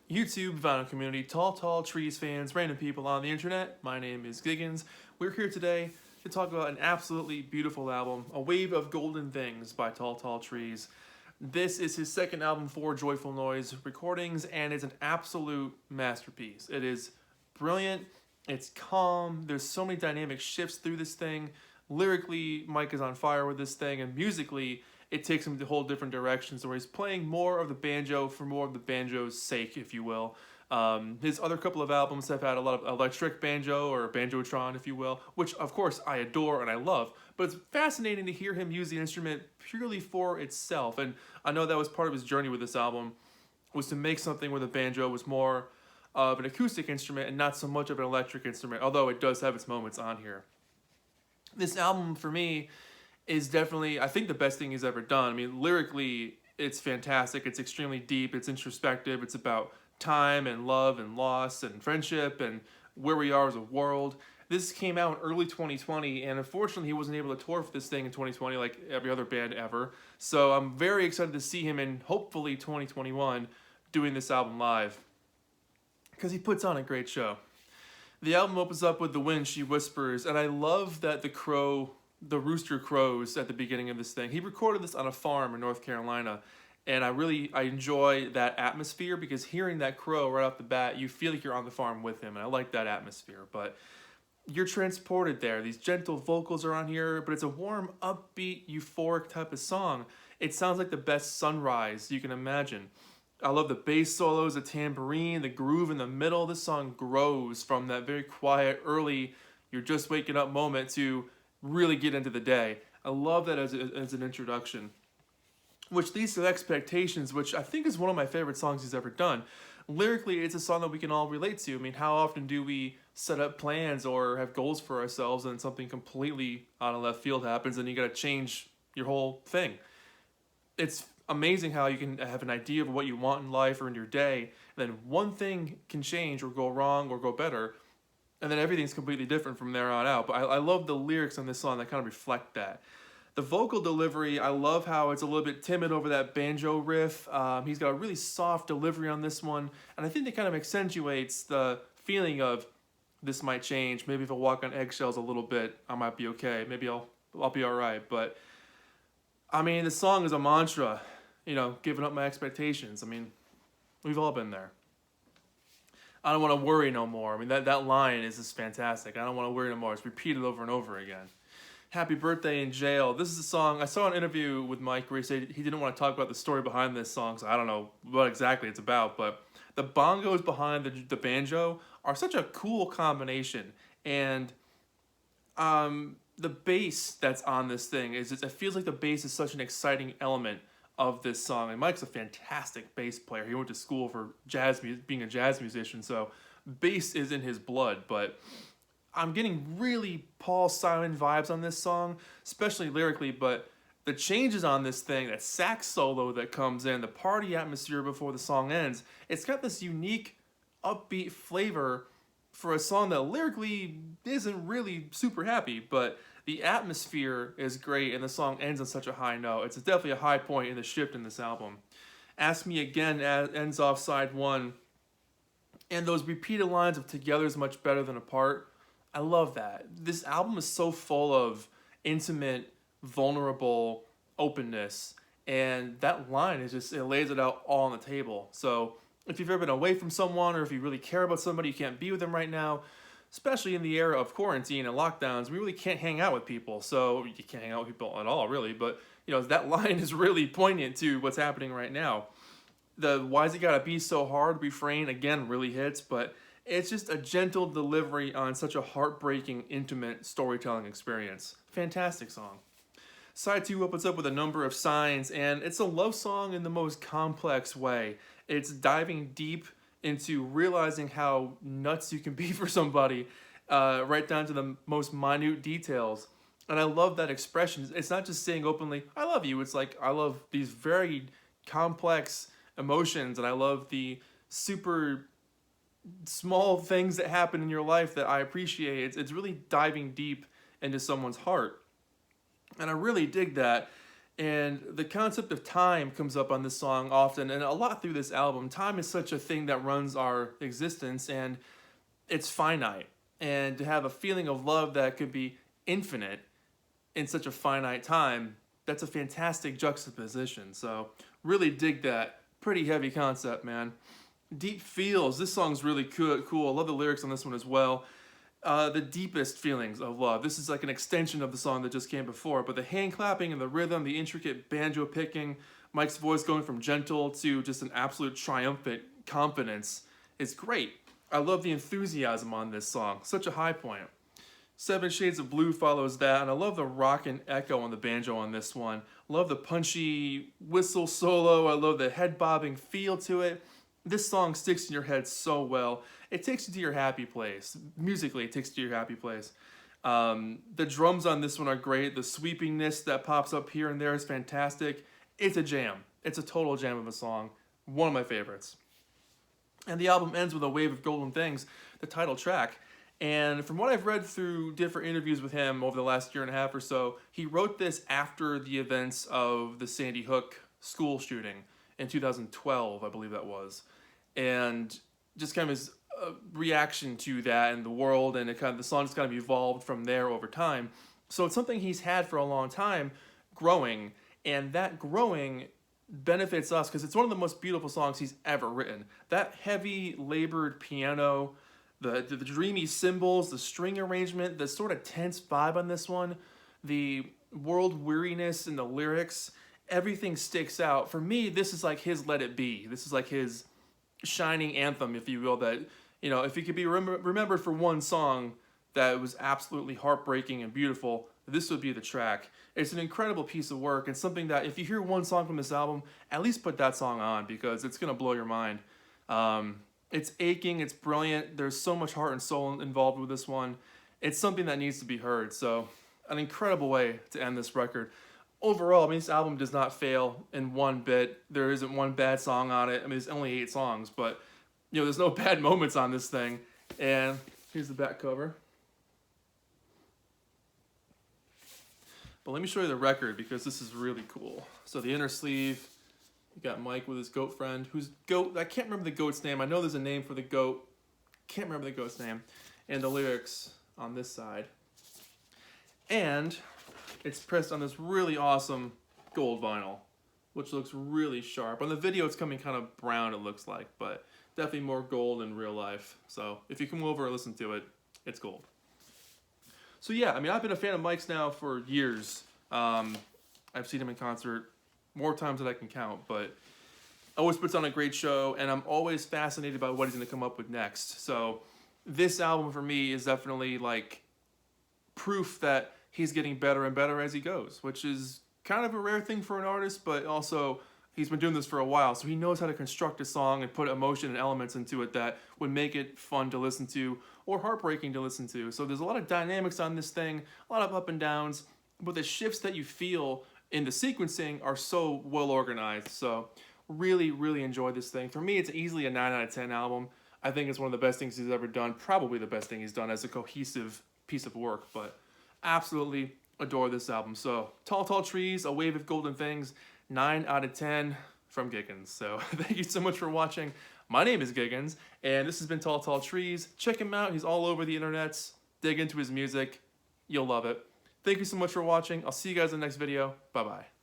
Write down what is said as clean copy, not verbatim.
YouTube, vinyl community, tall trees fans, random people on the internet. My name is Giggens. We're here today to talk about an absolutely beautiful album, A Wave of Golden Things by Tall Trees. This is his second album for Joyful Noise Recordings, and it's an absolute masterpiece. It is brilliant, it's calm, there's so many dynamic shifts through this thing. Lyrically, Mike is on fire with this thing, and musically, it takes him to whole different directions where he's playing more of the banjo for more of the banjo's sake, if you will. His other couple of albums have had a lot of electric banjo or banjotron, if you will, which of course I adore and I love, but it's fascinating to hear him use the instrument purely for itself. And I know that was part of his journey with this album, was to make something where the banjo was more of an acoustic instrument and not so much of an electric instrument, although it does have its moments on here. This album, for me, is definitely, I think, the best thing he's ever done. I mean, lyrically, it's fantastic. It's extremely deep. It's introspective. It's about time and love and loss and friendship and where we are as a world. This came out in early 2020, and unfortunately, he wasn't able to tour for this thing in 2020 like every other band ever. So I'm very excited to see him in, hopefully, 2021 doing this album live, because he puts on a great show. The album opens up with The Wind She Whispers, and I love that the rooster crows at the beginning of this thing. He recorded this on a farm in North Carolina, and I enjoy that atmosphere, because hearing that crow right off the bat, you feel like you're on the farm with him, and I like that atmosphere. But you're transported there. These gentle vocals are on here, but it's a warm, upbeat, euphoric type of song. It sounds like the best sunrise you can imagine. I love the bass solos, the tambourine, the groove in the middle. This song grows from that very quiet, early, you're just waking up moment to really get into the day. I love that as an introduction, which leads to Expectations, which I think is one of my favorite songs he's ever done. Lyrically, it's a song that we can all relate to. I mean, how often do we set up plans or have goals for ourselves and something completely out of left field happens and you gotta change your whole thing? It's amazing how you can have an idea of what you want in life or in your day, and then one thing can change or go wrong or go better, and then everything's completely different from there on out. But I love the lyrics on this song that kind of reflect that. The vocal delivery, I love how it's a little bit timid over that banjo riff. He's got a really soft delivery on this one, and I think that kind of accentuates the feeling of this might change. Maybe if I walk on eggshells a little bit, I might be okay. Maybe I'll be all right. But I mean, the song is a mantra, giving up my expectations. I mean, we've all been there. I don't want to worry no more. I mean, that line is just fantastic. I don't want to worry no more. It's repeated over and over again. Happy Birthday in Jail. This is a song, I saw an interview with Mike where he said he didn't want to talk about the story behind this song, so I don't know what exactly it's about, but the bongos behind the banjo are such a cool combination, and the bass that's on this thing, it feels like the bass is such an exciting element of this song. And Mike's a fantastic bass player. He went to school for being a jazz musician, so bass is in his blood. But I'm getting really Paul Simon vibes on this song, especially lyrically, but the changes on this thing, that sax solo that comes in, the party atmosphere before the song ends, it's got this unique upbeat flavor for a song that lyrically isn't really super happy, but the atmosphere is great, and the song ends on such a high note. It's definitely a high point in the shift in this album. Ask Me Again ends off side one, and those repeated lines of together is much better than apart. I love that. This album is so full of intimate, vulnerable openness, and that line it lays it out all on the table. So if you've ever been away from someone, or if you really care about somebody, you can't be with them right now, especially in the era of quarantine and lockdowns, we really can't hang out with people. So you can't hang out with people at all, really. But that line is really poignant to what's happening right now. The "Why's It Gotta Be So Hard" refrain again really hits, but it's just a gentle delivery on such a heartbreaking, intimate storytelling experience. Fantastic song. Side 2 opens up with A Number of Signs, and it's a love song in the most complex way. It's diving deep into realizing how nuts you can be for somebody, right down to the most minute details. And I love that expression. It's not just saying openly, I love you. It's like, I love these very complex emotions, and I love the super small things that happen in your life that I appreciate. It's really diving deep into someone's heart. And I really dig that. And the concept of time comes up on this song often and a lot through this album. Time is such a thing that runs our existence, and it's finite. And to have a feeling of love that could be infinite in such a finite time, that's a fantastic juxtaposition. So really dig that. Pretty heavy concept, man. Deep feels. This song's really cool. I love the lyrics on this one as well. The deepest feelings of love. This is like an extension of the song that just came before, but the hand clapping and the rhythm, the intricate banjo picking, Mike's voice going from gentle to just an absolute triumphant confidence is great. I love the enthusiasm on this song. Such a high point. Seven Shades of Blue follows that, and I love the rock and echo on the banjo on this one. Love the punchy whistle solo. I love the head bobbing feel to it. This song sticks in your head so well. It takes you to your happy place. Musically, it takes you to your happy place. The drums on this one are great. The sweepingness that pops up here and there is fantastic. It's a jam. It's a total jam of a song. One of my favorites. And the album ends with A Wave of Golden Things, the title track. And from what I've read through different interviews with him over the last year and a half or so, he wrote this after the events of the Sandy Hook school shooting in 2012, I believe that was. And just kind of his reaction to that and the world, and the song just kind of evolved from there over time. So it's something he's had for a long time growing, and that growing benefits us because it's one of the most beautiful songs he's ever written. That heavy, labored piano, the dreamy cymbals, the string arrangement, the sort of tense vibe on this one, the world weariness in the lyrics, everything sticks out. For me, this is like his Let It Be. This is like his shining anthem, if you will, that, you know, if he could be remembered for one song that was absolutely heartbreaking and beautiful, this would be the track. It's an incredible piece of work, and something that if you hear one song from this album, at least put that song on, because it's going to blow your mind. It's aching, it's brilliant, there's so much heart and soul involved with this one. It's something that needs to be heard, so an incredible way to end this record. Overall, I mean, this album does not fail in one bit. There isn't one bad song on it. I mean, there's only 8 songs, but, you know, there's no bad moments on this thing. And here's the back cover. But let me show you the record, because this is really cool. So the inner sleeve, you got Mike with his goat friend, whose goat, I can't remember the goat's name. I know there's a name for the goat. Can't remember the goat's name. And the lyrics on this side. And it's pressed on this really awesome gold vinyl, which looks really sharp. On the video, it's coming kind of brown, it looks like, but definitely more gold in real life. So if you come over and listen to it, it's gold. So yeah, I mean, I've been a fan of Mike's now for years. I've seen him in concert more times than I can count, but always puts on a great show, and I'm always fascinated by what he's going to come up with next. So this album for me is definitely like proof that he's getting better and better as he goes, which is kind of a rare thing for an artist, but also he's been doing this for a while, so he knows how to construct a song and put emotion and elements into it that would make it fun to listen to or heartbreaking to listen to. So there's a lot of dynamics on this thing, a lot of up and downs, but the shifts that you feel in the sequencing are so well organized. So really, really enjoy this thing. For me, it's easily a 9 out of 10 album. I think it's one of the best things he's ever done, probably the best thing he's done as a cohesive piece of work, but absolutely adore this album. So Tall, Tall Trees, A Wave of Golden Things, 9 out of 10 from Giggens. So thank you so much for watching. My name is Giggens, and this has been Tall, Tall Trees. Check him out. He's all over the internets. Dig into his music. You'll love it. Thank you so much for watching. I'll see you guys in the next video. Bye-bye.